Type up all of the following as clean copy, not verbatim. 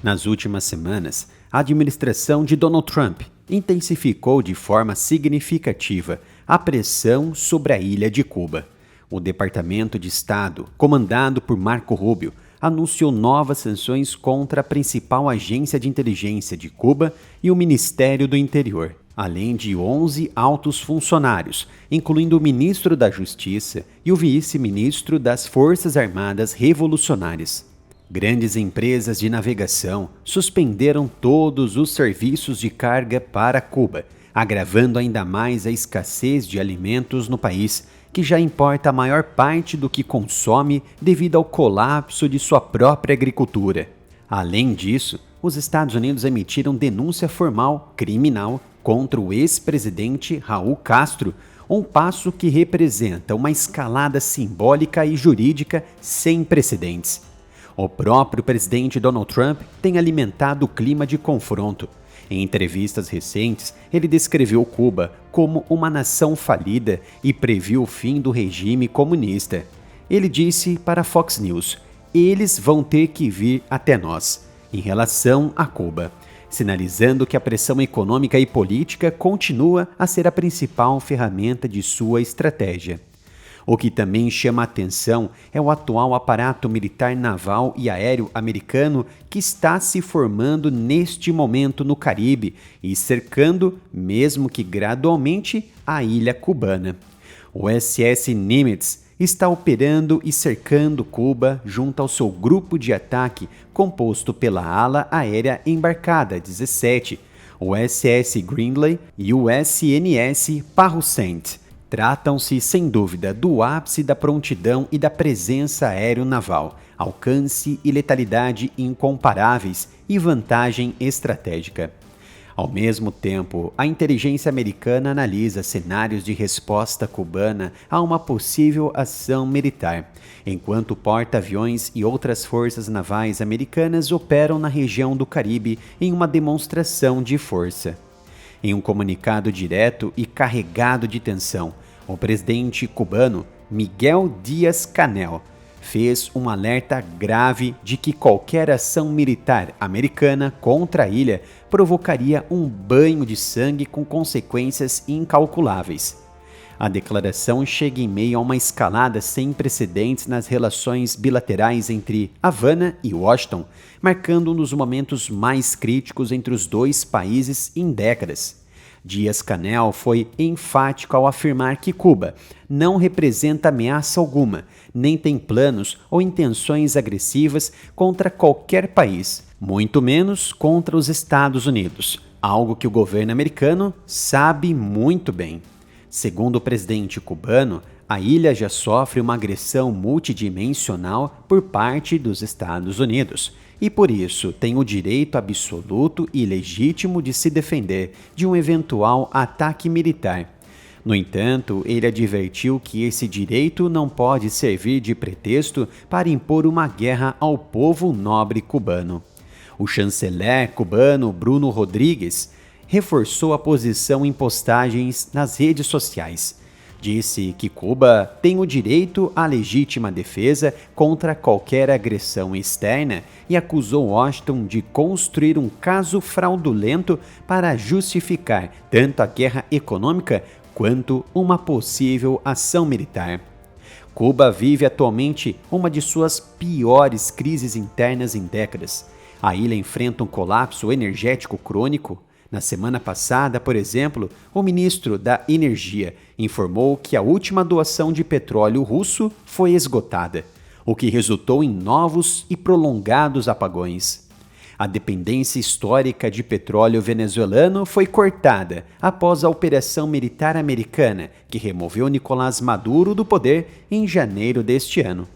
Nas últimas semanas, a administração de Donald Trump intensificou de forma significativa a pressão sobre a ilha de Cuba. O Departamento de Estado, comandado por Marco Rubio, anunciou novas sanções contra a principal agência de inteligência de Cuba e o Ministério do Interior, além de 11 altos funcionários, incluindo o ministro da Justiça e o vice-ministro das Forças Armadas Revolucionárias. Grandes empresas de navegação suspenderam todos os serviços de carga para Cuba, agravando ainda mais a escassez de alimentos no país, que já importa a maior parte do que consome devido ao colapso de sua própria agricultura. Além disso, os Estados Unidos emitiram denúncia formal criminal contra o ex-presidente Raul Castro, um passo que representa uma escalada simbólica e jurídica sem precedentes. O próprio presidente Donald Trump tem alimentado o clima de confronto. Em entrevistas recentes, ele descreveu Cuba como uma nação falida e previu o fim do regime comunista. Ele disse para a Fox News: "Eles vão ter que vir até nós", em relação a Cuba, sinalizando que a pressão econômica e política continua a ser a principal ferramenta de sua estratégia. O que também chama a atenção é o atual aparato militar naval e aéreo americano que está se formando neste momento no Caribe e cercando, mesmo que gradualmente, a ilha cubana. O SS Nimitz está operando e cercando Cuba junto ao seu grupo de ataque composto pela ala aérea embarcada 17, o SS Grindley e o SNS Parrusent. Tratam-se, sem dúvida, do ápice da prontidão e da presença aeronaval, alcance e letalidade incomparáveis e vantagem estratégica. Ao mesmo tempo, a inteligência americana analisa cenários de resposta cubana a uma possível ação militar, enquanto porta-aviões e outras forças navais americanas operam na região do Caribe em uma demonstração de força. Em um comunicado direto e carregado de tensão, o presidente cubano Miguel Díaz-Canel fez um alerta grave de que qualquer ação militar americana contra a ilha provocaria um banho de sangue com consequências incalculáveis. A declaração chega em meio a uma escalada sem precedentes nas relações bilaterais entre Havana e Washington, marcando um dos momentos mais críticos entre os dois países em décadas. Díaz-Canel foi enfático ao afirmar que Cuba não representa ameaça alguma, nem tem planos ou intenções agressivas contra qualquer país, muito menos contra os Estados Unidos, algo que o governo americano sabe muito bem. Segundo o presidente cubano, a ilha já sofre uma agressão multidimensional por parte dos Estados Unidos e, por isso, tem o direito absoluto e legítimo de se defender de um eventual ataque militar. No entanto, ele advertiu que esse direito não pode servir de pretexto para impor uma guerra ao povo nobre cubano. O chanceler cubano Bruno Rodrigues reforçou a posição em postagens nas redes sociais. Disse que Cuba tem o direito à legítima defesa contra qualquer agressão externa e acusou Washington de construir um caso fraudulento para justificar tanto a guerra econômica quanto uma possível ação militar. Cuba vive atualmente uma de suas piores crises internas em décadas. A ilha enfrenta um colapso energético crônico. Na semana passada, por exemplo, o ministro da Energia informou que a última doação de petróleo russo foi esgotada, o que resultou em novos e prolongados apagões. A dependência histórica de petróleo venezuelano foi cortada após a operação militar americana, que removeu Nicolás Maduro do poder em janeiro deste ano.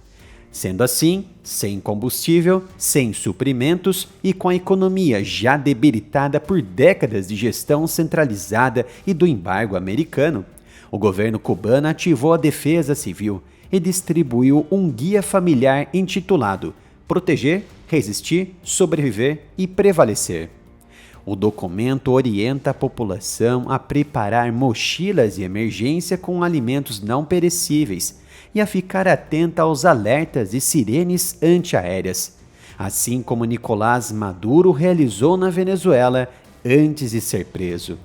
Sendo assim, sem combustível, sem suprimentos e com a economia já debilitada por décadas de gestão centralizada e do embargo americano, o governo cubano ativou a defesa civil e distribuiu um guia familiar intitulado Proteger, Resistir, Sobreviver e Prevalecer. O documento orienta a população a preparar mochilas de emergência com alimentos não perecíveis e a ficar atenta aos alertas de sirenes antiaéreas. assim como Nicolás Maduro realizou na Venezuela antes de ser preso.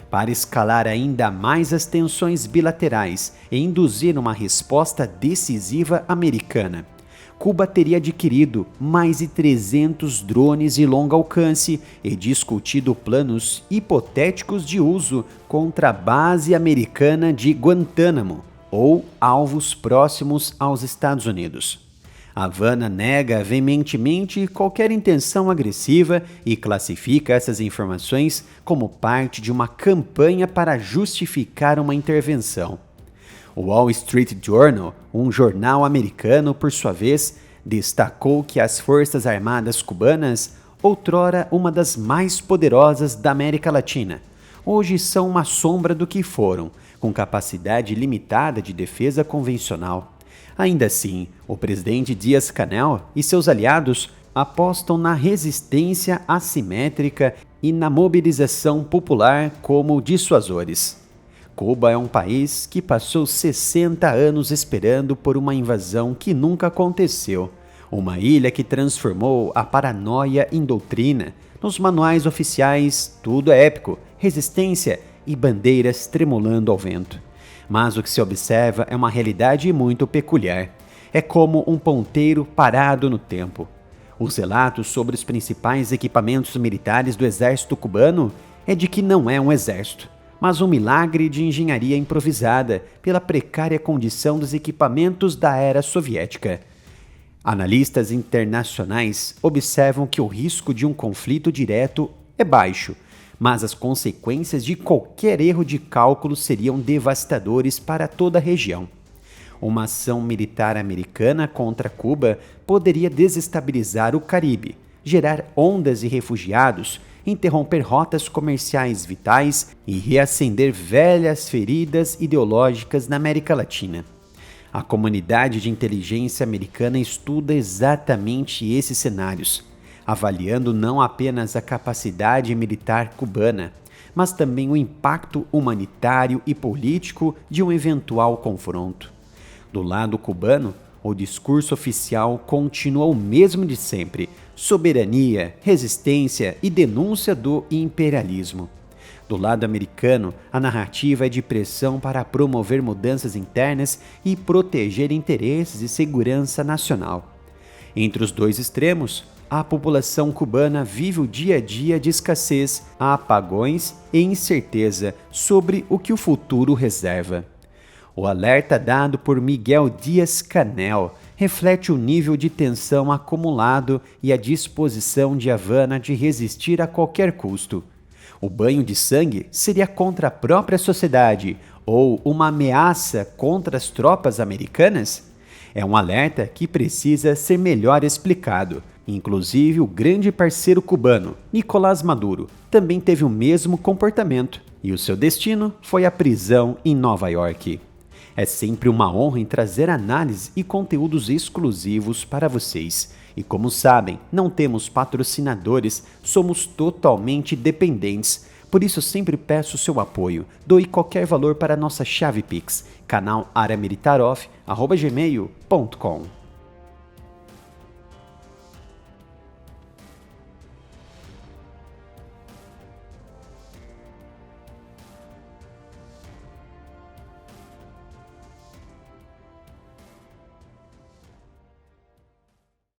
Para escalar ainda mais as tensões bilaterais e induzir uma resposta decisiva americana, Cuba teria adquirido mais de 300 drones de longo alcance e discutido planos hipotéticos de uso contra a base americana de Guantánamo ou alvos próximos aos Estados Unidos. Havana nega veementemente qualquer intenção agressiva e classifica essas informações como parte de uma campanha para justificar uma intervenção. O Wall Street Journal, um jornal americano, por sua vez, destacou que as Forças Armadas cubanas, outrora uma das mais poderosas da América Latina, hoje são uma sombra do que foram, com capacidade limitada de defesa convencional. Ainda assim, o presidente Díaz-Canel e seus aliados apostam na resistência assimétrica e na mobilização popular como dissuasores. Cuba é um país que passou 60 anos esperando por uma invasão que nunca aconteceu. Uma ilha que transformou a paranoia em doutrina. Nos manuais oficiais, tudo é épico, resistência e bandeiras tremulando ao vento. Mas o que se observa é uma realidade muito peculiar. É como um ponteiro parado no tempo. Os relatos sobre os principais equipamentos militares do exército cubano é de que não é um exército, mas um milagre de engenharia improvisada pela precária condição dos equipamentos da era soviética. Analistas internacionais observam que o risco de um conflito direto é baixo, mas as consequências de qualquer erro de cálculo seriam devastadores para toda a região. Uma ação militar americana contra Cuba poderia desestabilizar o Caribe, gerar ondas de refugiados, interromper rotas comerciais vitais e reacender velhas feridas ideológicas na América Latina. A comunidade de inteligência americana estuda exatamente esses cenários, avaliando não apenas a capacidade militar cubana, mas também o impacto humanitário e político de um eventual confronto. Do lado cubano, o discurso oficial continua o mesmo de sempre: soberania, resistência e denúncia do imperialismo. Do lado americano, a narrativa é de pressão para promover mudanças internas e proteger interesses e segurança nacional. Entre os dois extremos, a população cubana vive o dia a dia de escassez, apagões e incerteza sobre o que o futuro reserva. O alerta dado por Miguel Díaz-Canel reflete o nível de tensão acumulado e a disposição de Havana de resistir a qualquer custo. O banho de sangue seria contra a própria sociedade ou uma ameaça contra as tropas americanas? É um alerta que precisa ser melhor explicado. Inclusive, o grande parceiro cubano, Nicolás Maduro, também teve o mesmo comportamento e o seu destino foi a prisão em Nova York. É sempre uma honra em trazer análise e conteúdos exclusivos para vocês. E como sabem, não temos patrocinadores, somos totalmente dependentes. Por isso sempre peço seu apoio. Doe qualquer valor para a nossa chave Pix, canal aramilitaroff@gmail.com.